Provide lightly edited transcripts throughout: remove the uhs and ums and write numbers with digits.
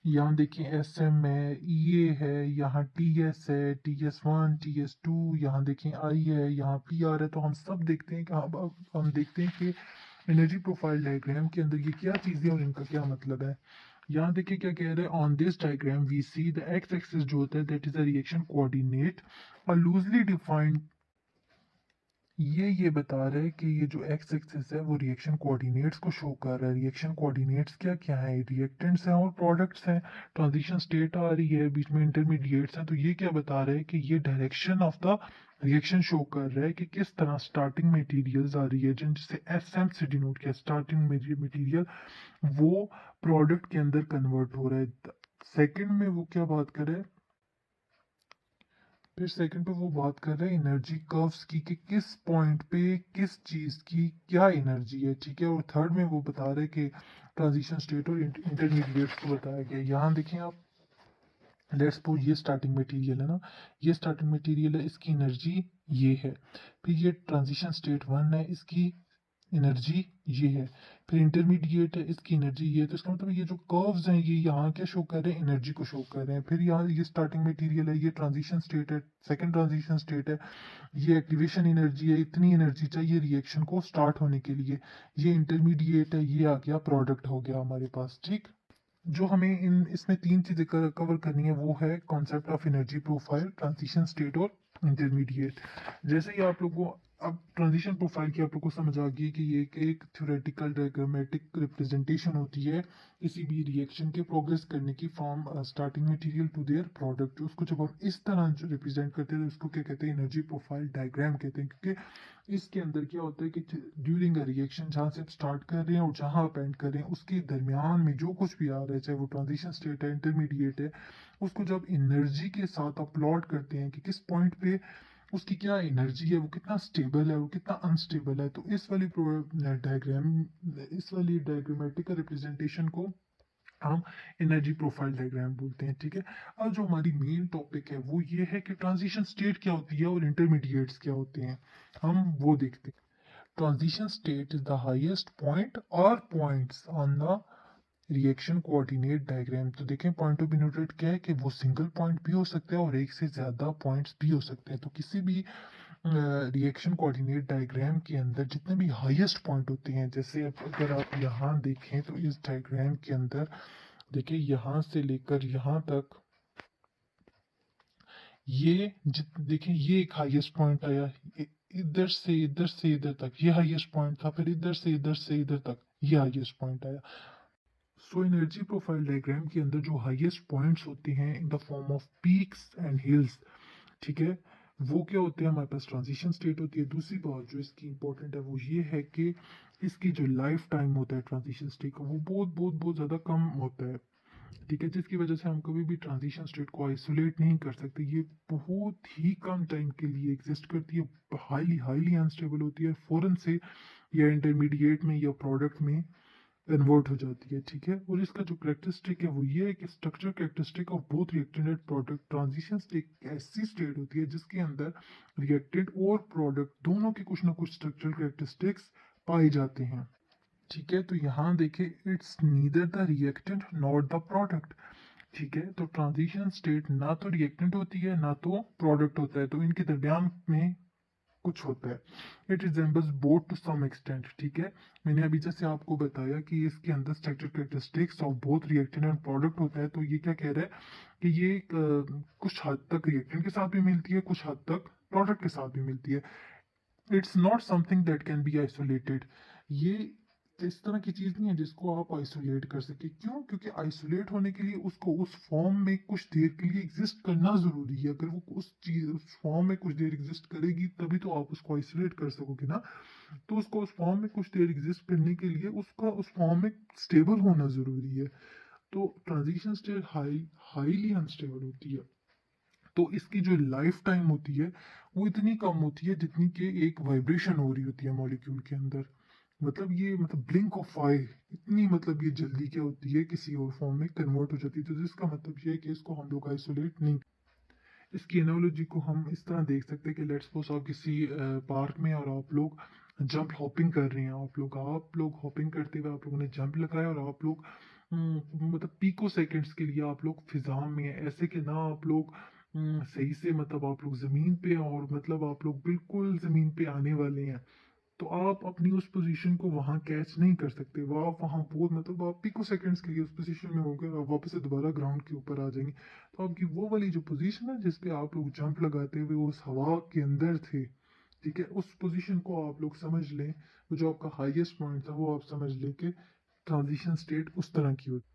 यहाँ देखिए SM है, EA है, यहाँ TS है, TS1, TS2, यहाँ देखें I है, यहाँ PR है। तो हम सब देखते हैं कि हम देखते हैं कि एनर्जी प्रोफाइल डायग्राम के अंदर ये क्या चीज़ें और इनका क्या मतलब है। यहाँ देखिए क्या कह रहे हैं, on this diagram we see the X axis जो होता है that is a reaction coordinate, और लूजली डिफाइंड। ये बता रहा है कि ये जो एक्स एक्सिस है वो रिएक्शन कोऑर्डिनेट्स को शो कर रहा है। रिएक्शन कोऑर्डिनेट्स क्या क्या है, रिएक्टेंट्स हैं और प्रोडक्ट्स हैं। ट्रांजिशन स्टेट आ रही है, बीच में इंटरमीडिएट्स हैं। तो ये क्या बता रहा है कि ये direction of the reaction show कर रहा है कि किस तरह स्टार्टिंग मटेरियल्स आ रही है, जिसे SM से डिनोट किया, स्टार्टिंग मटेरियल वो प्रोडक्ट के अंदर कन्वर्ट हो रहा है। सेकंड में वो क्या बात कर रहा है, फिर सेकंड पे वो बात कर रहे हैं एनर्जी कर्व्स की कि किस पॉइंट पे किस चीज की क्या एनर्जी है, ठीक है। और थर्ड में वो बता रहे हैं कि ट्रांजिशन स्टेट और इंटरमीडिएट्स को बताया गया। यहाँ देखें आप, लेट्स सपोज ये स्टार्टिंग मटेरियल है ना, ये स्टार्टिंग मटेरियल है, इसकी एनर्जी ये है। फिर ये ट्रांजिशन स्टेट 1 है, इसकी एनर्जी ये है। फिर इंटरमीडिएट है, इसकी एनर्जी ये है। तो इसका मतलब ये जो कर्व्स हैं ये यहाँ क्या शो कर रहे हैं, एनर्जी को शो कर रहे हैं। फिर यहाँ ये स्टार्टिंग मटेरियल है, ये ट्रांजिशन स्टेट है, सेकंड ट्रांजिशन स्टेट है, ये एक्टिवेशन एनर्जी है, इतनी एनर्जी चाहिए रिएक्शन को स्टार्ट होने के लिए। ये इंटरमीडिएट है, ये आ गया प्रोडक्ट हो गया हमारे पास, ठीक। जो हमें इन इसमें तीन चीजें कवर करनी है वो है concept of energy profile, transition state और इंटरमीडिएट। जैसे ही आप लोगों को अब ट्रांजिशन प्रोफाइल की आप लोग को समझ आ गई कि ये एक थ्योरेटिकल डायग्रामेटिक रिप्रेजेंटेशन होती है किसी भी रिएक्शन के प्रोग्रेस करने की, from starting material to their product. उसको जब हम इस तरह जो रिप्रेजेंट करते हैं तो उसको क्या कहते हैं, एनर्जी प्रोफाइल डायग्राम कहते हैं। क्योंकि इसके अंदर क्या होता है कि ड्यूरिंग अ रिएक्शन जहाँ से आप स्टार्ट कर रहे हैं और जहाँ आप एंड कर रहे हैं उसके दरमियान में जो कुछ भी आ रहा है, चाहे वो ट्रांजिशन स्टेट है, इंटरमीडिएट है, उसको जब एनर्जी के साथ आप प्लॉट करते हैं कि किस पॉइंट पे उसकी क्या एनर्जी है, वो कितना स्टेबल है, वो कितना अनस्टेबल है, तो इस वाली डायग्रामेटिक रिप्रेजेंटेशन को हम एनर्जी प्रोफाइल डायग्राम बोलते हैं, ठीक है। अब जो हमारी मेन टॉपिक है वो ये है कि ट्रांजिशन स्टेट क्या होती है और इंटरमीडिएट्स क्या होते हैं, हम वो देखते हैं। Transition state is the highest point और points on the reaction coordinate diagram. तो देखें पॉइंट ऑफ न्यूट्रेट क्या है कि वो सिंगल पॉइंट भी हो सकता है और एक से ज्यादा पॉइंट्स भी हो सकते हैं। तो किसी भी रिएक्शन कोऑर्डिनेट डायग्राम के अंदर जितने भी हाईएस्ट पॉइंट होते हैं, जैसे अब अगर आप यहाँ देखें तो इस डायग्राम के अंदर देखिए यहाँ से लेकर यहाँ तक, ये देखिए ये एक हाईएस्ट पॉइंट आया, इधर से इधर तक ये हाईएस्ट पॉइंट था, फिर इधर से इधर तक ये हाईएस्ट पॉइंट आया। सो एनर्जी प्रोफाइल डायग्राम के अंदर जो हाईएस्ट पॉइंट्स होते हैं in the form of peaks and hills, ठीक है, वो क्या होते हैं, हमारे पास ट्रांजिशन स्टेट होती है। दूसरी बात जो इसकी इंपॉर्टेंट है वो ये है कि इसकी जो लाइफ टाइम होता है ट्रांजिशन स्टेट का वो बहुत ज़्यादा कम होता है, ठीक है, जिसकी वजह से हम कभी भी ट्रांजिशन स्टेट को आइसोलेट नहीं कर सकते। ये बहुत ही कम टाइम के लिए एग्जिस्ट करती है, हाईली हाईली अनस्टेबल होती है, फौरन से या इंटरमीडिएट में या प्रोडक्ट में कन्वर्ट हो जाती है, ठीक है। और इसका जो करेक्टरिस्टिक है वो ये है कि structure characteristic of both reactant and product, transition state ऐसी स्टेट होती है जिसके अंदर रिएक्टेंट और प्रोडक्ट दोनों के कुछ ना कुछ स्ट्रक्चरल करेक्टरिस्टिक्स पाए जाते हैं, ठीक है। तो यहाँ देखिए it's neither the reactant not the product, ठीक है। तो ट्रांजिशन स्टेट ना तो रिएक्टेंट होती है ना तो प्रोडक्ट होता है, तो इनके दरमियान में कुछ होता है। It resembles both to some extent, ठीक है। मैंने अभी जैसे आपको बताया कि इसके अंदर structure characteristics of both reactant and product होता है, तो ये क्या कह रहा है कि ये कुछ हद तक रिएक्टेंट के साथ भी मिलती है, कुछ हद तक प्रोडक्ट के साथ भी मिलती है। It's not something that can be isolated, ये इस तरह की चीज नहीं है जिसको आप आइसोलेट कर सके। क्यों? क्योंकि आइसोलेट होने के लिए उसको उस फॉर्म में कुछ देर के लिए एग्जिस्ट करना जरूरी है। अगर वो उस चीज उस फॉर्म में कुछ देर एग्जिस्ट करेगी तभी तो आप उसको आइसोलेट कर सकोगे ना। तो उसको उस फॉर्म में कुछ देर एग्जिस्ट करने के लिए उसका उस फॉर्म में स्टेबल होना जरूरी है। तो ट्रांजिशन स्टेट हाईली अनस्टेबल होती है। तो इसकी जो लाइफ टाइम होती है वो इतनी कम होती है जितनी कि एक वाइब्रेशन हो रही होती है मॉलिक्यूल के अंदर। मतलब ये मतलब ब्लिंक ऑफ आई, इतनी मतलब ये जल्दी क्या होती है किसी और फॉर्म में कन्वर्ट हो जाती है। तो जिसका मतलब ये है कि इसको हम लोग आइसोलेट नहीं। इसकी एनालॉजी को हम इस तरह देख सकते हैं कि लेट्स सपोज आप किसी पार्क में और आप लोग जंप हॉपिंग कर रहे हैं, आप लोग हॉपिंग करते हुए आप लोगों ने जंप लगाया और आप लोग मतलब पिको सेकंड्स के लिए आप लोग फिजा में हैं, ऐसे कि ना आप लोग सही से मतलब आप लोग जमीन पे हैं और मतलब आप लोग बिल्कुल जमीन पे आने वाले हैं। तो आप अपनी उस पोजीशन को वहां कैच नहीं कर सकते, वो आप वहां बहुत मतलब आप पिको सेकंड्स के लिए उस पोजीशन में हो गए, आप वापस से दोबारा ग्राउंड के ऊपर आ जाएंगे। तो आपकी वो वाली जो पोजीशन है जिसपे आप लोग जंप लगाते हुए उस हवा के अंदर थे, ठीक है, उस पोजीशन को आप लोग समझ लें, वो जो आपका हाईएस्ट पॉइंट था वो आप समझ लें कि ट्रांजिशन स्टेट उस तरह की होती है।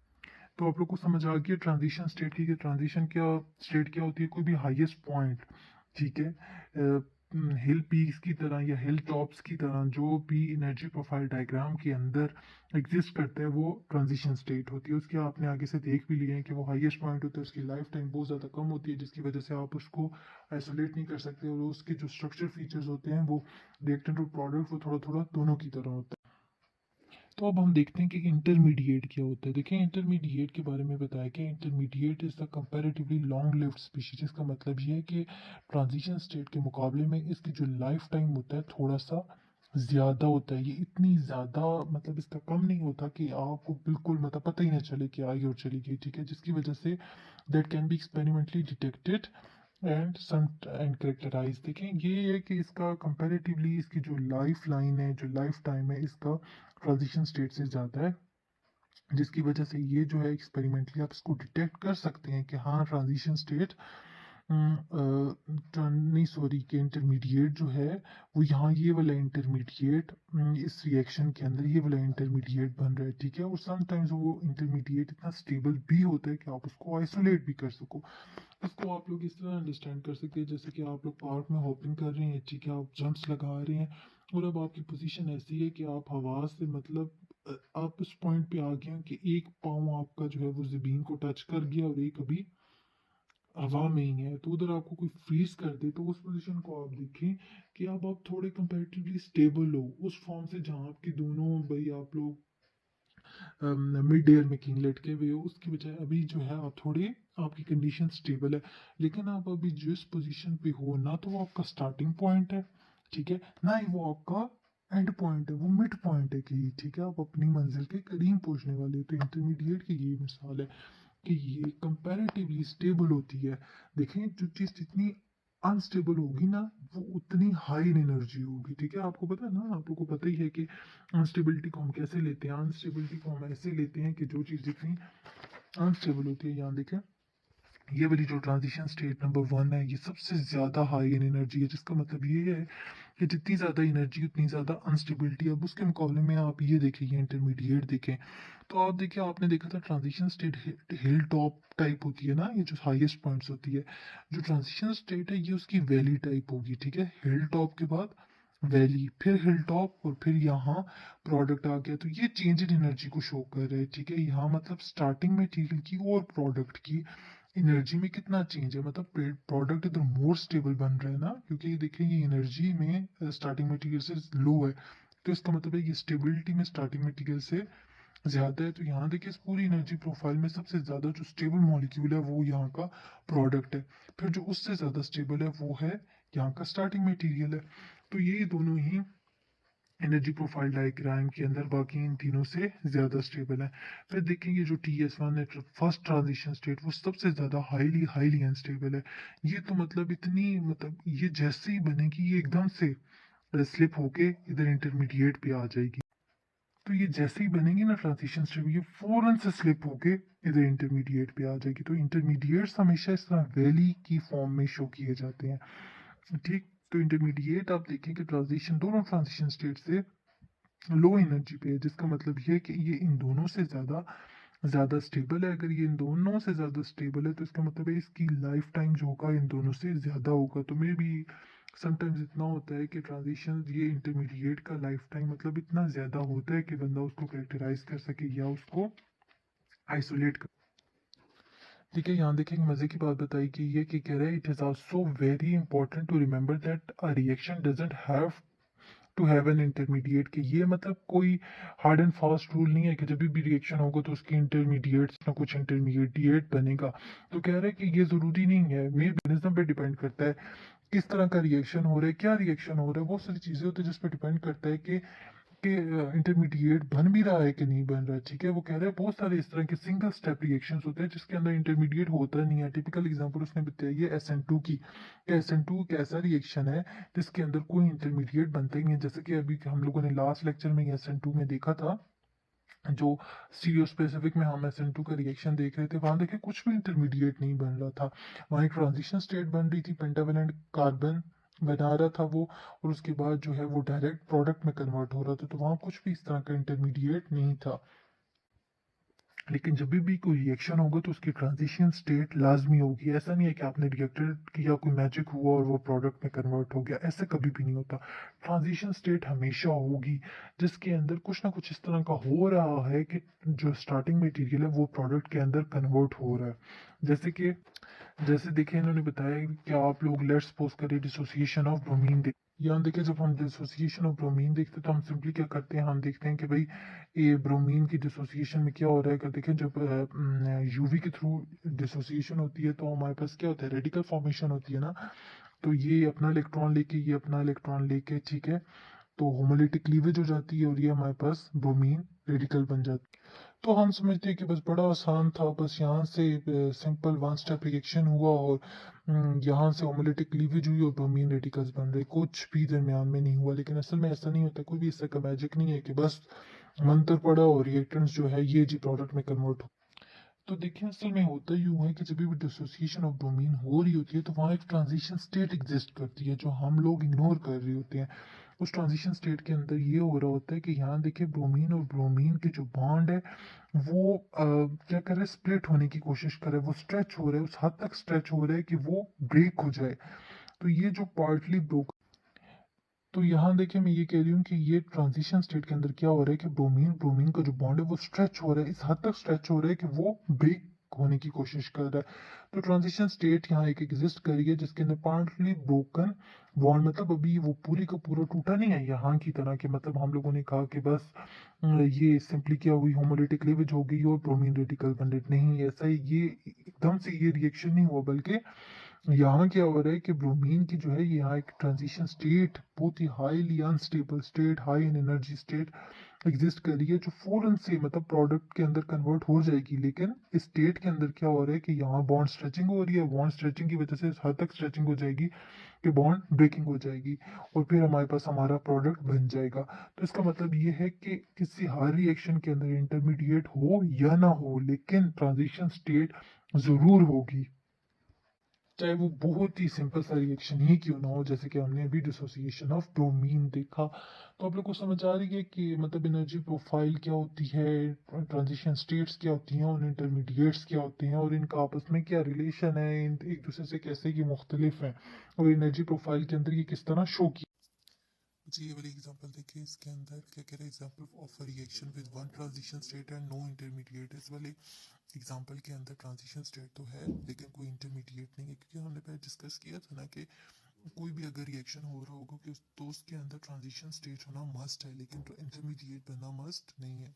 तो आप लोग को समझ आ गया ट्रांजिशन स्टेट की, ट्रांजिशन क्या स्टेट क्या होती है, कोई भी हाईएस्ट पॉइंट, ठीक है, हिल पीक्स की तरह या हिल टॉप्स की तरह जो भी एनर्जी प्रोफाइल डायग्राम के अंदर एग्जिस्ट करते हैं वो ट्रांजिशन स्टेट होती है। उसके आपने आगे से देख भी लिए हैं कि वो हाईएस्ट पॉइंट होता है, उसकी लाइफ टाइम बहुत ज़्यादा कम होती है, जिसकी वजह से आप उसको आइसोलेट नहीं कर सकते, और उसके जो स्ट्रक्चर फीचर्स होते हैं वो रिएक्टेंट और प्रोडक्ट वो थोड़ा थोड़ा दोनों की तरह होता है। तो अब हम देखते हैं कि इंटरमीडिएट क्या होता है। देखिए इंटरमीडिएट के बारे में बताया कि intermediate is the comparatively long lived species. इसका मतलब ये है कि ट्रांजिशन स्टेट के मुकाबले में इसकी जो लाइफ टाइम होता है थोड़ा सा ज़्यादा होता है। ये इतनी ज़्यादा मतलब इसका कम नहीं होता कि आपको बिल्कुल मतलब पता ही ना चले कि आई और चली गई, ठीक है, जिसकी वजह से that can be experimentally detected and characterize. देखें ये है कि इसका कंपैरेटिवली इसकी जो लाइफ लाइन है, जो लाइफ टाइम है, इसका ट्रांजिशन स्टेट से ज़्यादा है, जिसकी वजह से ये जो है एक्सपेरिमेंटली आप इसको डिटेक्ट कर सकते हैं कि हाँ ट्रांजिशन स्टेट नहीं सॉरी कि इंटरमीडिएट जो है वो यहाँ ये वाला इंटरमीडिएट इस रिएक्शन के अंदर ये वाला इंटरमीडिएट बन रहा है, ठीक है। और समटाइम्स वो इंटरमीडिएट इतना स्टेबल भी होता है कि आप उसको आइसोलेट भी कर सको। इसको आप लोग इस तरह अंडरस्टैंड कर सकते हैं जैसे कि आप लोग पार्क में हॉपिंग कर रहे हैं, ठीक है, आप जंप्स लगा रहे हैं और अब आपकी पोजीशन ऐसी है कि आप हवा से मतलब आप उस पॉइंट पे आ गए हैं कि एक पाँव आपका जो है वो जमीन को टच कर गया और एक अभी हवा में ही है। तो उधर आपको कोई फ्रीज कर दे तो उस पोजीशन को आप देखें कि अब आप थोड़े कंपैरेटिवली स्टेबल हो उस फॉर्म से जहाँ आपकी दोनों भाई आप लोग मिड एयर में किंग लटके हुए हो, उसकी बजाय अभी जो है आप थोड़े आपकी कंडीशन स्टेबल है। लेकिन आप अभी जिस पोजीशन पे हो ना तो वो आपका स्टार्टिंग पॉइंट है, ठीक है, ना ही वो आपका एंड पॉइंट है, वो मिड पॉइंट है कि ठीक है आप अपनी मंजिल के करीब पहुंचने वाले हो। तो इंटरमीडिएट की ये मिसाल है कि ये कंपैरेटिवली स्टेबल होती है। देखें जो चीज़ जितनी अनस्टेबल होगी ना वो उतनी हाई इन एनर्जी होगी, ठीक है। आपको पता है ना, आप लोगों को पता ही है कि अनस्टेबिलिटी को हम कैसे लेते हैं। अनस्टेबिलिटी को हम ऐसे लेते हैं कि जो चीज़ जितनी अनस्टेबल होती है, यहाँ देखें ये वाली जो ट्रांजिशन स्टेट नंबर वन है ये सबसे ज़्यादा हाई इन एनर्जी है, जिसका मतलब ये है कि जितनी ज़्यादा एनर्जी उतनी ज़्यादा अनस्टेबिलिटी। अब उसके मुकाबले में आप ये देखें, ये इंटरमीडिएट देखें, तो आप देखिए आपने देखा था transition state hill top type होती है ना, ये जो हाईएस्ट पॉइंट्स होती है। जो ट्रांजिशन स्टेट है ये उसकी वैली टाइप होगी, ठीक है, हिल टॉप के बाद वैली फिर हिल टॉप और फिर यहाँ प्रोडक्ट आ गया। तो ये चेंज इन एनर्जी को शो कर रहा है, ठीक है। यहाँ मतलब स्टार्टिंग मटेरियल की और प्रोडक्ट की एनर्जी में कितना चेंज है, मतलब प्रोडक्ट इधर मोर स्टेबल बन रहा है ना, क्योंकि ये देखिए ये एनर्जी में स्टार्टिंग मटेरियल से लो है, तो इसका मतलब है ये स्टेबिलिटी में स्टार्टिंग मटेरियल से ज्यादा है। तो यहाँ देखिए इस पूरी एनर्जी प्रोफाइल में सबसे ज्यादा जो स्टेबल मॉलिक्यूल है वो यहाँ का प्रोडक्ट है, फिर जो उससे ज्यादा स्टेबल है वो है यहाँ का स्टार्टिंग मटेरियल है। तो ये दोनों ही एनर्जी प्रोफाइल डायग्राम के अंदर बाकी इन तीनों से ज्यादा स्टेबल है। फिर देखेंगे जो TS1 है फर्स्ट ट्रांजिशन स्टेट वो सबसे ज्यादा हाईली हाईली अनस्टेबल है। ये तो मतलब इतनी मतलब ये जैसे ही बनेगी ये एकदम से स्लिप होके इधर इंटरमीडिएट पे आ जाएगी। तो ये जैसे ही बनेगी ना ट्रांजिशन स्टेट ये फौरन से स्लिप होके इधर इंटरमीडिएट पे आ जाएगी। तो इंटरमीडिएट्स हमेशा इस तरह वैली की फॉर्म में शो किए जाते हैं, ठीक। तो इंटरमीडिएट आप देखें कि ट्रांजिशन दोनों ट्रांजिशन स्टेट से लो एनर्जी पे है, जिसका मतलब ये है कि ये इन दोनों से ज़्यादा ज़्यादा स्टेबल है। अगर ये इन दोनों से ज़्यादा स्टेबल है तो इसका मतलब है इसकी लाइफ टाइम जो होगा इन दोनों से ज़्यादा होगा। तो मे भी समटाइम्स इतना होता है कि ट्रांजिशन ये इंटरमीडिएट का लाइफ टाइम मतलब इतना ज़्यादा होता है कि बंदा उसको कैरेक्टराइज कर सके या उसको आइसोलेट कर। ठीक है, यहाँ देखिए एक मजे की बात बताई गई है कि कह रहा है it is also very important to remember that a reaction doesn't have to have an intermediate. कि ये मतलब कोई हार्ड एंड फास्ट रूल नहीं है कि जब भी रिएक्शन होगा तो उसकी इंटरमीडिएट ना कुछ इंटरमीडिएट बनेगा। तो कह रहा है कि ये जरूरी नहीं है, मेकनिज्म पे डिपेंड करता है किस तरह का रिएक्शन हो रहा है, क्या रिएक्शन हो रहा है, बहुत सारी चीजें होती है जिस पर डिपेंड करता है कि कि इंटरमीडिएट बन भी रहा है कि नहीं बन रहा है, ठीक है। वो कह रहा है बहुत सारे इस तरह के सिंगल स्टेप रिएक्शंस होते हैं जिसके अंदर इंटरमीडिएट होता नहीं है। टिपिकल एग्जांपल उसने बताई है SN2 की। SN2 एक ऐसा रिएक्शन है जिसके अंदर कोई इंटरमीडिएट बनता ही नहीं है, जैसे कि अभी हम लोगों ने लास्ट लेक्चर में SN2 में देखा था। जो स्टीरियो स्पेसिफिक में हम SN2 का रिएक्शन देख रहे थे, वहां देखे कुछ भी इंटरमीडिएट नहीं बन रहा था। वहां एक ट्रांजिशन स्टेट बन रही थी, पेंटावेलेंट कार्बन बना रहा था वो, और उसके बाद जो है वो डायरेक्ट प्रोडक्ट में कन्वर्ट हो रहा था, तो वहां कुछ भी इस तरह का इंटरमीडिएट नहीं था। लेकिन जब भी कोई रिएक्शन होगा तो उसकी ट्रांजिशन स्टेट लाजमी होगी। ऐसा नहीं है कि आपने रिएक्टेड किया, कोई मैजिक हुआ और वो प्रोडक्ट में कन्वर्ट हो गया, ऐसा कभी भी नहीं होता। ट्रांजिशन स्टेट हमेशा होगी जिसके अंदर कुछ ना कुछ इस तरह का हो रहा है कि जो स्टार्टिंग मटेरियल है वो प्रोडक्ट के अंदर कन्वर्ट हो रहा है। जैसे देखिए इन्होंने बताया कि आप लोग लेट्स सपोज करिए डिसोसिएशन ऑफ ब्रोमीन। यहाँ देखिए जब हम डिसोसिएशन ऑफ ब्रोमीन देखते हैं तो हम सिंपली क्या करते हैं, हम देखते हैं कि भाई ये ब्रोमीन की डिसोसिएशन में क्या हो रहा है। कि देखिए जब यूवी के थ्रू डिसोसिएशन होती है तो हमारे पास क्या होता है, रेडिकल फॉर्मेशन होती है ना। तो ये अपना इलेक्ट्रॉन लेके, ये अपना इलेक्ट्रॉन लेके, ठीक है, तो होमोलिटिक क्लीवेज हो जाती है और ये हमारे पास ब्रोमीन रेडिकल बन जाती है। तो हम समझते हैं कि बस बड़ा आसान था, बस यहाँ से सिंपल वन स्टेप रिएक्शन हुआ और यहाँ से होमोलिटिक क्लीवेज हुई और ब्रोमीन रेडिकल्स बन रहे, कुछ भी दरमियान में नहीं हुआ। लेकिन असल में ऐसा नहीं होता, कोई भी इससे का मैजिक नहीं है कि बस मंत्र पड़ा और रिएक्टेंट्स जो है ये जी प्रोडक्ट में कन्वर्ट हो। तो देखिए असल में होता यूं है कि जब भी डिसोसिएशन ऑफ ब्रोमीन हो रही होती है तो वहाँ एक ट्रांजिशन स्टेट एग्जिस्ट करती है जो हम लोग इग्नोर कर रहे होते हैं। उस ट्रांजिशन स्टेट के अंदर ये हो रहा होता है कि यहाँ देखिए ब्रोमीन और ब्रोमीन के जो बॉन्ड है वो क्या कर रहा है, स्प्लिट होने की कोशिश कर रहा है, वो स्ट्रेच हो रहा है, उस हद तक स्ट्रेच हो रहा है कि वो ब्रेक हो जाए। तो ये जो पार्टली ब्रोक, तो यहाँ देखिए मैं ये कह रही हूँ कि ये ट्रांजिशन स्टेट के अंदर क्या हो रहा है कि ब्रोमीन ब्रोमीन का जो बॉन्ड है वो स्ट्रेच हो रहा है, इस हद तक स्ट्रेच हो रहा है कि वो ब्रेक होने की कोशिश कर रहा है। तो ट्रांजिशन स्टेट यहाँ एक एग्जिस्ट कर रही है जिसके अंदर पार्टली ब्रोकन बॉन्ड, मतलब अभी वो पूरी का पूरा टूटा नहीं है यहाँ की तरह के, मतलब हम लोगों ने कहा कि बस ये सिंपली क्या हुई, होमोलिटिक क्लीवेज हो गई और ब्रोमीन रेडिकल बन नहीं, ऐसा ही ये एकदम से ये रिएक्शन नहीं हुआ, बल्कि यहाँ क्या हो रहा है कि ब्रोमीन की जो है यहाँ एक ट्रांजिशन स्टेट, बहुत ही highly unstable state, high in energy state exist कर रही है जो फौरन से मतलब प्रोडक्ट के अंदर कन्वर्ट हो जाएगी। लेकिन इस स्टेट के अंदर क्या हो रहा है कि यहाँ बॉन्ड स्ट्रेचिंग हो रही है, बॉन्ड स्ट्रेचिंग की वजह से इस हद तक स्ट्रेचिंग हो जाएगी कि बॉन्ड ब्रेकिंग हो जाएगी और फिर हमारे पास हमारा प्रोडक्ट बन जाएगा। तो इसका मतलब ये है कि किसी हर रिएक्शन के अंदर इंटरमीडिएट हो या ना हो, लेकिन ट्रांजिशन स्टेट जरूर होगी, चाहे वो बहुत ही सिंपल सा रिएक्शन ही क्यों ना हो, जैसे कि हमने अभी डिसोसिएशन ऑफ ब्रोमीन देखा। तो आप लोग को समझ आ रही है कि मतलब एनर्जी प्रोफाइल क्या होती है, ट्रांजिशन स्टेट्स क्या होती हैं और इंटरमीडिएट्स क्या होते हैं और इनका आपस में क्या रिलेशन है, एक दूसरे से कैसे ये मुख्तलिफ हैं और एनर्जी प्रोफाइल के अंदर ये किस तरह शो की। जी ये वाली एग्जांपल देखिए, इसके अंदर क्या कह रहा है, example of a reaction with one transition state and no intermediate. इस वाले एग्जांपल के अंदर ट्रांजिशन स्टेट तो है लेकिन कोई इंटरमीडिएट नहीं है, क्योंकि हमने पहले डिस्कस किया था ना कि कोई भी अगर रिएक्शन हो रहा होगा कि तो उसके अंदर ट्रांजिशन स्टेट होना मस्ट है लेकिन इंटरमीडिएट बनना मस्ट नहीं है।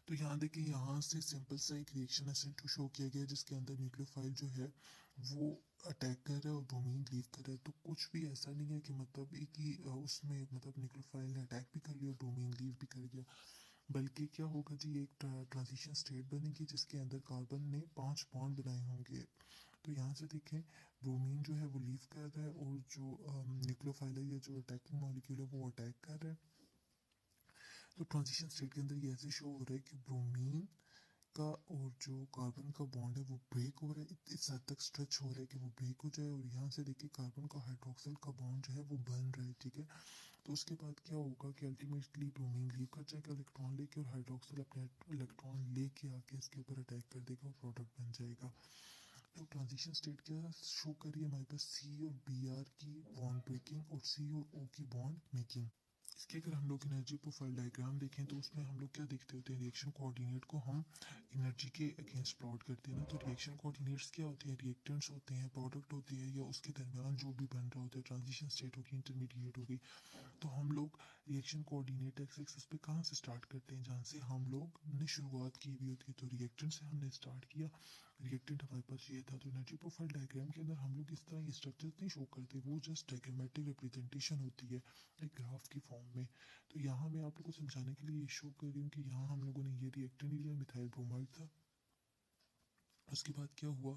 तो यहाँ देखिए, यहाँ से सिंपल सा एक रिएक्शन SN2 शो किया गया जिसके अंदर न्यूक्लियोफाइल जो है वो अटैक कर रहा है और ब्रोमीन लीव कर रहा है। तो कुछ भी ऐसा नहीं है कि मतलब एक ही उसमें मतलब न्यूक्लियोफाइल ने अटैक भी कर लिया और ब्रोमीन लीव भी कर गया, बल्कि क्या होगा जी, एक ट्रांजिशन स्टेट बनेगी जिसके अंदर कार्बन ने 5 बॉन्ड बनाए होंगे। तो यहाँ से देखें, ब्रोमीन जो है वो लीव कर रहा है और जो न्यूक्लियोफाइल है या जो अटैकिंग मॉलिक्यूल है वो अटैक कर रहा है। तो ट्रांजिशन स्टेट के अंदर ये ऐसे शो हो रहा है कि ब्रोमीन का और जो कार्बन का बॉन्ड है वो ब्रेक हो रहा है, इस हद तक स्ट्रेच हो रहा है कि वो ब्रेक हो जाए और यहाँ से देखिए कार्बन का हाइड्रोक्सिल का बॉन्ड जो है वो बन रहा है, ठीक है। तो उसके बाद क्या होगा कि अल्टीमेटली ब्रोमीन लीव कर जाएगा इलेक्ट्रॉन लेके और हाइड्रोक्सिल अपने इलेक्ट्रॉन लेके आके इसके ऊपर अटैक कर देगा और प्रोडक्ट बन जाएगा। तो ट्रांजिशन स्टेट क्या शो कर रही है हमारे पास, सी और बी आर की बॉन्ड ब्रेकिंग और सी और ओ की बॉन्ड मेकिंग। इसके अगर हम लोग एनर्जी प्रोफाइल डायग्राम देखें तो उसमें हम लोग क्या देखते होते हैं, रिएक्शन कोऑर्डिनेट को हम एनर्जी के अगेंस्ट प्लॉट करते हैं ना। तो रिएक्शन कोऑर्डिनेट्स क्या होते हैं, रिएक्टेंट्स होते हैं, प्रोडक्ट होती है या उसके दरमियान जो भी बन रहा होता है, ट्रांजिशन स्टेट होगी, इंटरमीडिएट होगी। तो हम लोग रिएक्शन कोऑर्डिनेट एक्स एक्सिस पे कहाँ से स्टार्ट करते हैं, जहाँ से हम लोग ने शुरुआत की हुई होती है। तो रिएक्टेंट से हमने स्टार्ट किया, रिएक्टेंट हमारे पास ये था। तो एनर्जी प्रोफाइल डायग्राम के अंदर हम लोग इस तरह ये स्ट्रक्चर नहीं शो करते, वो जस्ट डायग्रामेटिक रिप्रेजेंटेशन होती है एक ग्राफ की फॉर्म में। तो यहाँ मैं आप लोग को समझाने के लिए ये शो कर रही हूँ कि यहाँ हम लोगों ने ये रिएक्टेंट लिया, मिथाइल ब्रोमाइड था। उसके बाद क्या हुआ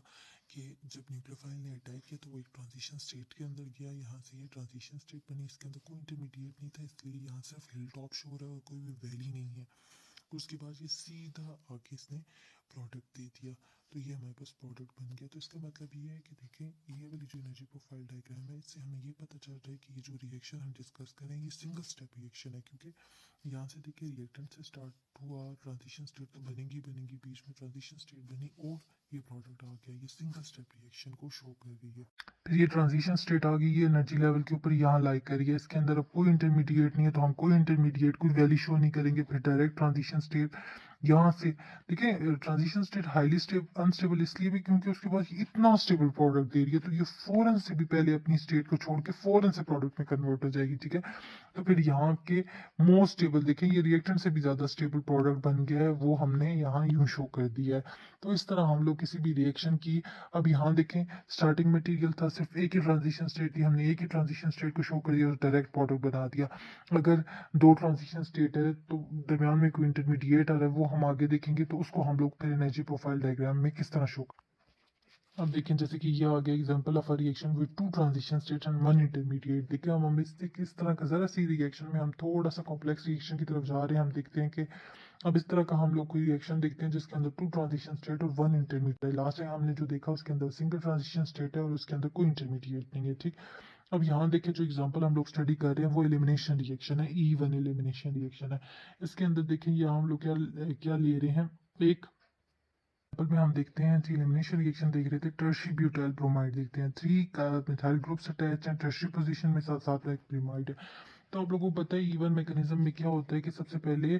कि जब न्यूक्लियोफाइल ने अटैक किया तो वो एक ट्रांजिशन स्टेट के अंदर गया, यहाँ से ये ट्रांजिशन स्टेट बनी, इसके अंदर कोई इंटरमीडिएट नहीं था, इसलिए यहाँ सिर्फ हिल टॉप शो हो रहा है और कोई भी वैली नहीं है। उसके बाद ये सीधा आके इसने प्रोडक्ट दे दिया, तो ये हमारे पास प्रोडक्ट बन गया। तो इसका मतलब ये है कि देखें ये वाली जो एनर्जी प्रोफाइल डायग्राम है, इससे हमें ये पता चल रहा है कि ये जो रिएक्शन हम डिस्कस करें ये सिंगल स्टेप रिएक्शन है, क्योंकि यहाँ से देखिए रिएक्टेंट से स्टार्ट हुआ, ट्रांजिशन स्टेट तो बनेगी बनेगी, बीच में ट्रांजिशन स्टेट बनी और ये प्रोडक्ट आ गया। ये सिंगल स्टेप रिएक्शन को शो कर रही है। फिर ये ट्रांजिशन स्टेट आ गई, ये एनर्जी लेवल के ऊपर यहाँ लाई कर रही है, इसके अंदर अब कोई इंटरमीडिएट नहीं है, तो हम कोई इंटरमीडिएट कोई वैल्यू शो नहीं करेंगे। फिर डायरेक्ट ट्रांजिशन स्टेट यहाँ से देखिए, ट्रांजिशन स्टेट हाईली अनस्टेबल इसलिए भी क्योंकि उसके बाद इतना स्टेबल प्रोडक्ट दे रही है, तो ये फौरन से भी पहले अपनी स्टेट को छोड़ के फौरन से प्रोडक्ट में कन्वर्ट हो जाएगी, ठीक है। तो फिर यहाँ के मोस्ट स्टेबल देखें, ये रिएक्टेंट से भी ज़्यादा स्टेबल प्रोडक्ट बन गया है, वो हमने यहाँ यूं शो कर दिया है। तो इस तरह हम लोग किसी भी रिएक्शन की, अब यहाँ देखें स्टार्टिंग मटेरियल था, सिर्फ एक ही ट्रांजिशन स्टेट थी, हमने एक ही ट्रांजिशन स्टेट को शो कर दिया और डायरेक्ट प्रोडक्ट बना दिया। अगर दो ट्रांजिशन स्टेट है तो दरमियान में कोई इंटरमीडिएट आ रहा है, वो हम आगे देखेंगे, तो उसको हम लोग फिर एनर्जी प्रोफाइल डायग्राम में किस तरह शो। अब देखें जैसे कि ये आ गया example of a reaction with two transition state and one intermediate. देखिए हम इससे किस तरह का जरा सी रिएक्शन में हम थोड़ा सा कॉम्प्लेक्स रिएक्शन की तरफ जा रहे हैं। हम देखते हैं कि अब इस तरह का हम लोग कोई रिएक्शन देखते हैं जिसके अंदर टू ट्रांजिशन स्टेट और वन इंटरमीडिएट है। लास्ट टाइम हमने जो देखा उसके अंदर सिंगल ट्रांजिशन स्टेट है और उसके अंदर कोई इंटरमीडिएट नहीं है, ठीक। अब यहाँ देखिए जो एग्जांपल हम लोग स्टडी कर रहे हैं वो एलिमिनेशन रिएक्शन है, E1 एलिमिनेशन रिएक्शन है। इसके अंदर देखें यहाँ हम लोग क्या क्या ले रहे हैं, एक एग्जाम्पल में हम देखते हैं जी एलिमिनेशन रिएक्शन देख रहे थे, टर्शी ब्यूटाइल ब्रोमाइड देखते हैं, थ्री मिथाइल ग्रुप्स अटैच हैं टर्शी पोजीशन में, साथ साथ में एक ब्रोमाइड है। तो आप लोगों को पता है इवन मैकेनिज्म में क्या होता है कि सबसे पहले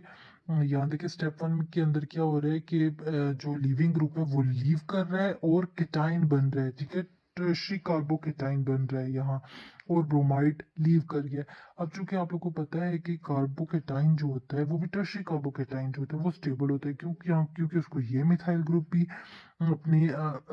यहाँ देखिए स्टेप वन के अंदर क्या हो रहा है कि जो लीविंग ग्रुप है वो लीव कर रहा है और केटाइन बन रहा है, ठीक है। टर्शी कार्बोकेटाइन बन रहा है यहाँ और ब्रोमाइड लीव कर गया। अब चूंकि आप लोग को पता है कि कार्बोकेटाइन जो होता है वो भी टर्शी कार्बोकेटाइन जो होता है वो स्टेबल होता है, क्योंकि उसको ये मिथाइल ग्रुप भी अपने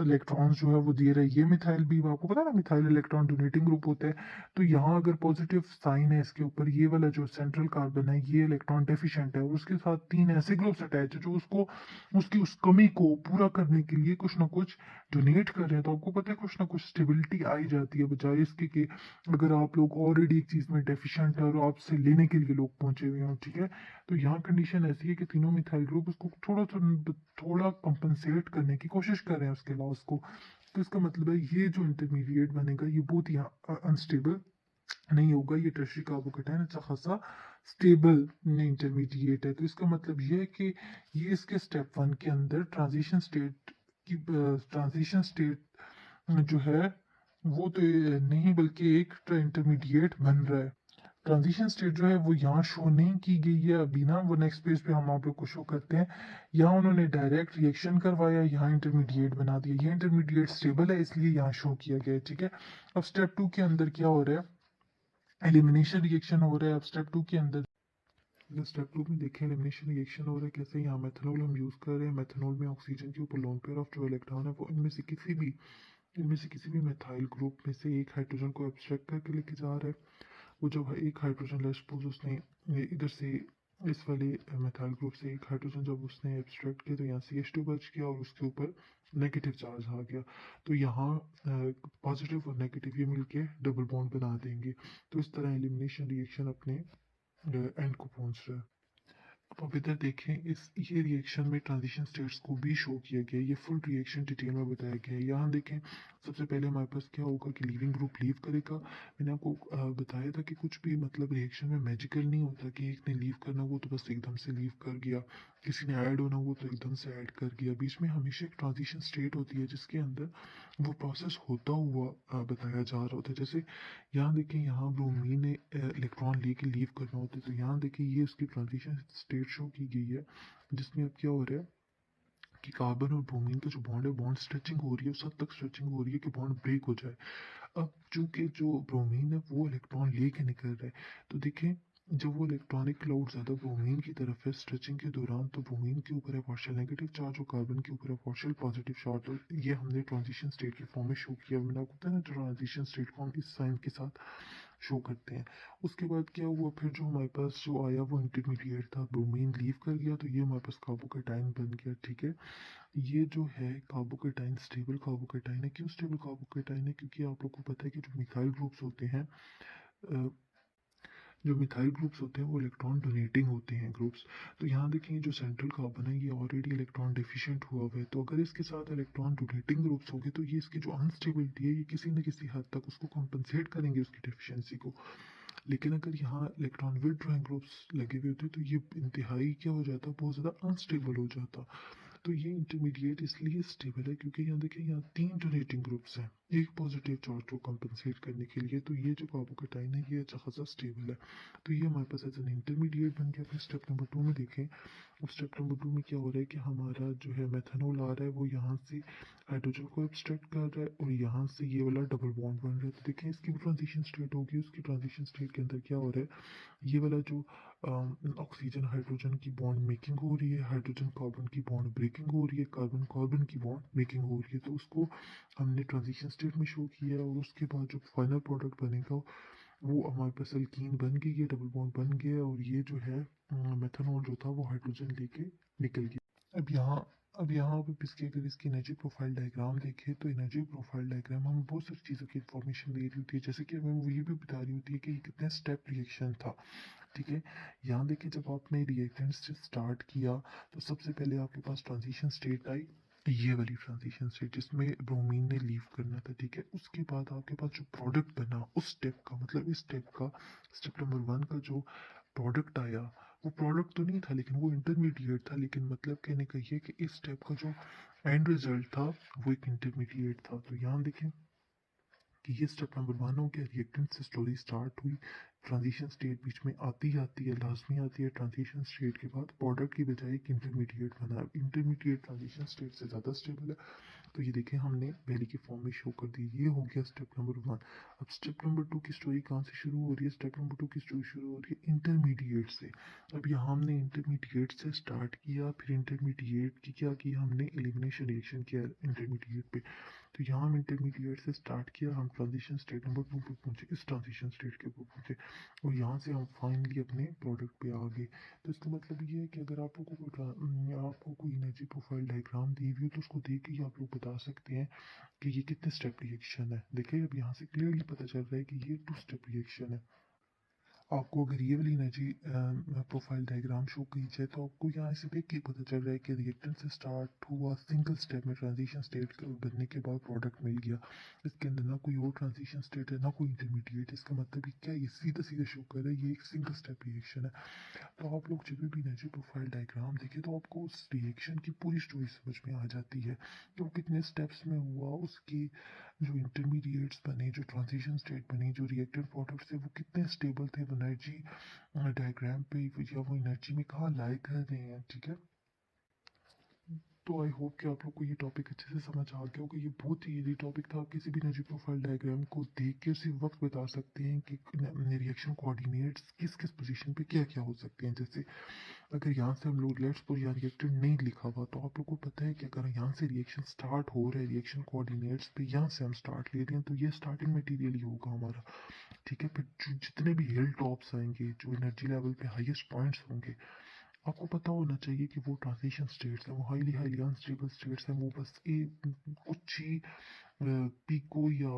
इलेक्ट्रॉन्स जो है वो दे रहा है, ये मिथाइल भी आपको पता है ना मिथाइल इलेक्ट्रॉन डोनेटिंग ग्रुप होता है। तो यहाँ अगर पॉजिटिव साइन है इसके ऊपर, ये वाला जो सेंट्रल कार्बन है ये इलेक्ट्रॉन डेफिशिएंट है और उसके साथ तीन ऐसे ग्रुप्स अटैच है जो उसको उसकी उस कमी को पूरा करने के लिए कुछ ना कुछ डोनेट कर रहे हैं। तो आपको पता है कुछ ना कुछ स्टेबिलिटी आई जाती है, बजाय इसके कि अगर आप लोग ऑलरेडी एक चीज में डेफिशिएंट है और आपसे लेने के लिए लोग पहुंचे हुए हों, ठीक है। तो यहाँ कंडीशन ऐसी है कि तीनों मिथाइल ग्रुप उसको थोड़ा कंपनसेट करने की कोशिश कर रहे हैं उसके लॉस को। तो इसका मतलब है ये जो इंटरमीडिएट बनेगा ये बहुत ही अनस्टेबल नहीं होगा, ये टर्शरी कार्बोकेटाइन अच्छा खासा स्टेबल इंटरमीडिएट है। तो इसका मतलब ये है कि ये इसके स्टेप वन के अंदर ट्रांजिशन स्टेट जो है वो तो नहीं बल्कि एक इंटरमीडिएट बन रहा है। ट्रांजिशन स्टेट जो है वो यहाँ शो नहीं की गई है अभी ना, वो नेक्स्ट पेज पे हम आप लोग को शो करते हैं। यहाँ उन्होंने डायरेक्ट रिएक्शन करवाया, यहाँ इंटरमीडिएट बना दिया, ये इंटरमीडिएट स्टेबल है इसलिए यहाँ शो किया गया है, ठीक है। अब स्टेप टू के अंदर क्या हो रहा है, एलिमिनेशन रिएक्शन हो रहा है। अब स्टेप टू के अंदर अगर स्टेप टू में देखें एलिमिनेशन रिएक्शन हो रहा है कैसे, यहाँ मेथनॉल हम यूज कर रहे हैं, मेथनॉल में ऑक्सीजन के ऊपर लोन पेयर ऑफ जो इलेक्ट्रॉन है वो इनमें से किसी भी मेथाइल ग्रुप में से एक हाइड्रोजन को एब्स्ट्रैक्ट करके लेके जा रहा है। वो जब एक हाइड्रोजन लेट्स सपोज उसने इधर से इस वाले मेथाइल ग्रुप से एक हाइड्रोजन जब उसने एब्स्ट्रैक्ट किया तो यहाँ CH2 बच गया और उसके ऊपर नेगेटिव चार्ज आ गया। तो यहाँ पॉजिटिव और नेगेटिव ये मिलके डबल बॉन्ड बना देंगे। तो इस तरह एलिमिनेशन रिएक्शन अपने एंड को पहुंच रहा है। अब इधर देखें इस ये रिएक्शन में ट्रांजिशन स्टेट्स को भी शो किया गया है, ये फुल रिएक्शन डिटेल में बताया गया है। यहाँ देखें सबसे पहले हमारे पास क्या होगा कि लीविंग ग्रुप लीव करेगा। मैंने आपको बताया था कि कुछ भी मतलब रिएक्शन में मैजिकल नहीं होता कि एक ने लीव करना हो तो बस एकदम से लीव कर गया, किसी ने ऐड होना हो तो एकदम से ऐड कर गया। बीच में हमेशा एक ट्रांजिशन स्टेट होती है जिसके अंदर वो प्रोसेस होता हुआ बताया जा रहा होता है। जैसे यहाँ देखें, यहाँ ब्रोमीन ने इलेक्ट्रॉन लेके लीव करना होता है, तो यहाँ देखें ये उसकी ट्रांजिशन स्टेट शो की गई है जिसमें अब क्या हो रहा है कि कार्बन और ब्रोमीन का जो बॉन्ड है बॉन्ड स्ट्रेचिंग हो रही है, उस हद तक स्ट्रेचिंग हो रही है कि बॉन्ड ब्रेक हो जाए। अब चूंकि जो ब्रोमीन है वो इलेक्ट्रॉन लेके निकल रहा है, तो देखें जब वो इलेक्ट्रॉनिक क्लाउड ज़्यादा ब्रोमीन की तरफ है स्ट्रेचिंग के दौरान, तो ब्रोमीन के ऊपर है पार्शियल नेगेटिव चार्ज और कार्बन के ऊपर है पार्शियल पॉजिटिव चार्ज। तो ये हमने ट्रांजिशन स्टेट की फॉर्म में शो किया। मैंने आपको बताया ना, ट्रांजिशन स्टेट को हम इस साइन के साथ शो करते हैं। उसके बाद क्या हुआ, फिर जो हमारे पास जो आया वो इंटरमीडिएट था, ब्रोमीन लीव कर गया, तो ये हमारे पास कार्बोकेटाइन बन गया। ठीक है, ये जो है कार्बोकेटाइन स्टेबल कार्बोकेटाइन है। क्यों स्टेबल कार्बोकेटाइन है? क्योंकि आप लोग को पता है कि जो मिथाइल ग्रुप्स होते हैं, जो मिथाइल ग्रुप्स होते हैं वो इलेक्ट्रॉन डोनेटिंग होते हैं ग्रुप्स। तो यहाँ देखें, जो सेंट्रल कार्बन है ये ऑलरेडी इलेक्ट्रॉन डिफिशिएंट हुआ हुआ है, तो अगर इसके साथ इलेक्ट्रॉन डोनेटिंग ग्रुप्स होंगे तो ये इसकी जो अनस्टेबिलिटी है ये किसी न किसी हद तक उसको कंपनसेट करेंगे, उसकी डेफिशिएंसी को। लेकिन अगर यहाँ इलेक्ट्रॉन विदड्रॉइंग ग्रुप्स लगे हुए होते तो ये इंतहाई क्या हो जाता, बहुत ज़्यादा अनस्टेबल हो जाता। तो ये इंटरमीडिएट इसलिए स्टेबल है क्योंकि यहाँ देखिए, यहाँ 3 डोनेटिंग ग्रुप्स हैं एक पॉजिटिव चार्ज को कंपनसेट करने के लिए। तो ये जो कार्बोकेटाइन है ये अच्छा खासा स्टेबल है। तो ये हमारे पास एज एन इंटरमीडिएट बन गया। फिर स्टेप नंबर 2 में देखें, अब स्टेप नंबर 2 में क्या हो रहा है कि हमारा जो है मेथनॉल आ रहा है वो यहाँ से हाइड्रोजन को एब्स्ट्रैक्ट कर रहा है और यहाँ से ये वाला डबल बॉन्ड बन रहा है। तो देखें, इसकी भी ट्रांजिशन स्टेट होगी। उसकी ट्रांजिशन स्टेट के अंदर क्या हो रहा है, ये वाला जो ऑक्सीजन हाइड्रोजन की बॉन्ड मेकिंग हो रही है, हाइड्रोजन कार्बन की बॉन्ड ब्रेकिंग हो रही है, कार्बन कार्बन की बॉन्ड मेकिंग हो रही है। तो उसको हमने ट्रांजिशन स्टेट में शो किया है और उसके बाद जो फाइनल प्रोडक्ट बनेगा वो हमारे पास एल्कीन बन गई, ये डबल बॉन्ड बन गया और ये जो है मेथनॉल जो था वो हाइड्रोजन लेके निकल गया। अब यहाँ पे इसकी अगर इसकी एनर्जी प्रोफाइल डायग्राम देखें तो एनर्जी प्रोफाइल डायग्राम हमें बहुत सारी चीज़ों की इंफॉर्मेशन दे रही होती है, जैसे कि हमें वो ये भी बता रही होती है कि कितने स्टेप रिएक्शन था। ठीक है, यहाँ देखिए, जब आपने रिएक्टेंट से स्टार्ट किया तो सबसे पहले आपके पास ट्रांजिशन स्टेट आई, ये वाली ट्रांजिशन स्टेट जिसमें ब्रोमीन ने लीव करना था। ठीक है, उसके बाद आपके पास जो प्रोडक्ट बना उस स्टेप का, मतलब इस स्टेप का, स्टेप नंबर 1 का जो प्रोडक्ट आया वो प्रोडक्ट तो नहीं था लेकिन वो इंटरमीडिएट था। लेकिन मतलब कहने का ये कि इस स्टेप का जो एंड रिजल्ट था वो एक इंटरमीडिएट था। तो यहाँ देखें कि ये स्टेप नंबर 1 हो गया, रिएक्टेंट से स्टोरी स्टार्ट हुई, ट्रांजिशन स्टेट बीच में आती है, लाजमी आती है। ट्रांजिशन स्टेट के बाद प्रोडक्ट की बजाय एक इंटरमीडिएट बना। इंटरमीडिएट ट्रांजिशन स्टेट से ज़्यादा स्टेबल है। तो ये देखें, हमने पहले की फॉर्म में शो कर दी। ये हो गया स्टेप नंबर 1। अब स्टेप नंबर 2 की स्टोरी कहाँ से शुरू हो रही है? स्टेप नंबर 2 की स्टोरी शुरू हो रही है इंटरमीडिएट से। अब यहाँ हमने इंटरमीडिएट से स्टार्ट किया, फिर इंटरमीडिएट की क्या किया हमने, एलिमिनेशन रिएक्शन किया इंटरमीडिएट पे। तो यहाँ हम इंटरमीडिएट से स्टार्ट किया, हम ट्रांजिशन स्टेट नंबर 2 पे पहुंचे, इस ट्रांजिशन स्टेट के ऊपर पहुंचे और यहाँ से हम फाइनली अपने प्रोडक्ट पे आ गए। तो इसका मतलब ये है कि अगर आपको कोई एनर्जी प्रोफाइल डायग्राम दी हुई हो तो उसको देख के ही आप लोग बता सकते हैं कि ये कितने स्टेप रिएक्शन है। देखिए, अब यहाँ से क्लियरली पता चल रहा है कि ये 2 स्टेप रिएक्शन है। आपको अगर ये वाली एनर्जी प्रोफाइल डायग्राम शो की जाए तो आपको यहाँ से देख के पता चल रहा है कि रिएक्टेंट से स्टार्ट हुआ सिंगल स्टेप में, ट्रांजिशन स्टेट बनने के बाद प्रोडक्ट मिल गया। इसके अंदर ना कोई और ट्रांजिशन स्टेट है ना कोई इंटरमीडिएट। इसका मतलब ये क्या है, ये सीधा सीधा शो कर रहा है ये एक सिंगल स्टेप रिएक्शन है। तो आप लोग जब भी एनर्जी प्रोफाइल डायग्राम देखें तो आपको उस रिएक्शन की पूरी स्टोरी समझ में आ जाती है कि वो कितने स्टेप्स में हुआ, उसकी जो इंटरमीडिएट्स बने, जो ट्रांजिशन स्टेट बनी, जो रिएक्टेड प्रोडक्ट्स थे वो कितने स्टेबल थे, वो एनर्जी डायग्राम पे या वो एनर्जी में कहाँ लाई कर रहे हैं। ठीक है, तो आई होप कि आप लोग को ये टॉपिक अच्छे से समझ आ गया होगा। ये बहुत ही इजी टॉपिक था। आप किसी भी एनर्जी प्रोफाइल डायग्राम को देख के उसी वक्त बता सकते हैं कि रिएक्शन कोऑर्डिनेट्स किस किस पोजीशन पे क्या क्या हो सकते हैं। जैसे अगर यहाँ से हम लोग लेट्स सपोज यहाँ रिएक्टर नहीं लिखा हुआ तो आप लोग को पता है कि अगर यहाँ से रिएक्शन स्टार्ट हो रहा है रिएक्शन कोऑर्डिनेट्स पे, यहाँ से हम स्टार्ट ले रहे हैं तो ये स्टार्टिंग मटेरियल ही होगा हमारा। ठीक है, फिर जितने भी हिल टॉप्स आएंगे, जो एनर्जी लेवल पे हाईएस्ट पॉइंट्स होंगे, आपको पता होना चाहिए कि वो ट्रांजिशन स्टेट्स हैं, वो हाईली हाईली अनस्टेबल स्टेट्स हैं। वो बस कुछ ही पिको या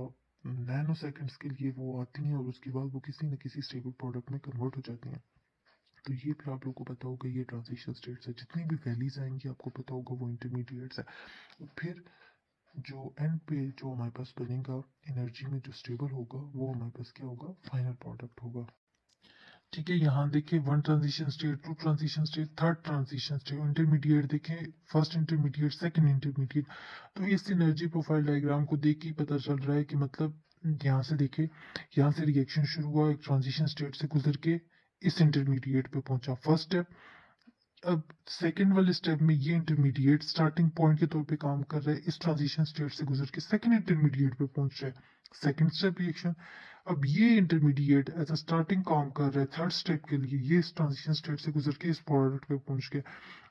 नैनो सेकंड्स के लिए वो आती हैं और उसके बाद वो किसी न किसी स्टेबल प्रोडक्ट में कन्वर्ट हो जाती हैं। तो ये भी आप लोगों को पता होगा, ये ट्रांजिशन स्टेट्स है। जितनी भी वैलीज आएंगी आपको पता होगा वो इंटरमीडिएट्स है। और फिर जो एंड पे जो हमारे पास बनेगा एनर्जी में जो स्टेबल होगा वो हमारे पास क्या होगा, फाइनल प्रोडक्ट होगा। ठीक है, यहाँ देखिए 1 transition state, 2 transition state, 3rd transition state, intermediate देखें, फर्स्ट इंटरमीडिएट, सेकंड इंटरमीडिएट। तो इस एनर्जी प्रोफाइल डायग्राम को देख के ही पता चल रहा है कि मतलब यहाँ से देखिए, यहाँ से रिएक्शन शुरू हुआ, एक ट्रांजिशन स्टेट से गुजर के इस इंटरमीडिएट पे पहुंचा, फर्स्ट स्टेप। अब सेकंड वाले स्टेप में ये इंटरमीडिएट स्टार्टिंग पॉइंट के तौर पे काम कर रहा है, इस ट्रांजिशन स्टेट से गुजर के सेकंड इंटरमीडिएट पे पहुंच रहा है, सेकंड स्टेप रिएक्शन। अब ये इंटरमीडिएट एज अ स्टार्टिंग काम कर रहा है थर्ड स्टेप के लिए, ये इस ट्रांजिशन स्टेट से गुजर के इस प्रोडक्ट पे पहुंच गया।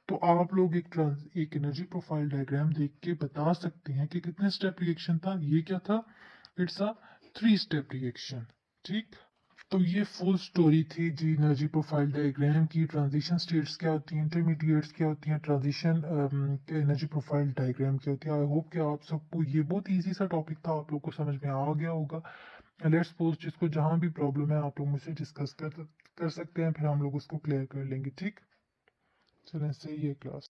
तो आप लोग एक एनर्जी प्रोफाइल डायग्राम देख के बता सकते हैं कि कितने स्टेप रिएक्शन था। ये क्या था? It's a 3 step reaction. ठीक, तो ये फुल स्टोरी थी जी एनर्जी प्रोफाइल डायग्राम की। ट्रांजिशन स्टेट्स क्या होती हैं, इंटरमीडिएट्स क्या होती हैं, ट्रांजिशन एनर्जी प्रोफाइल डायग्राम क्या होती है। आई होप कि आप सबको ये बहुत इजी सा टॉपिक था, आप लोग को समझ में आ गया होगा। लेट्स सपोज जिसको जहाँ भी प्रॉब्लम है आप लोग मुझसे डिस्कस कर सकते हैं, फिर हम लोग उसको क्लियर कर लेंगे। ठीक, चलें, सही है क्लास।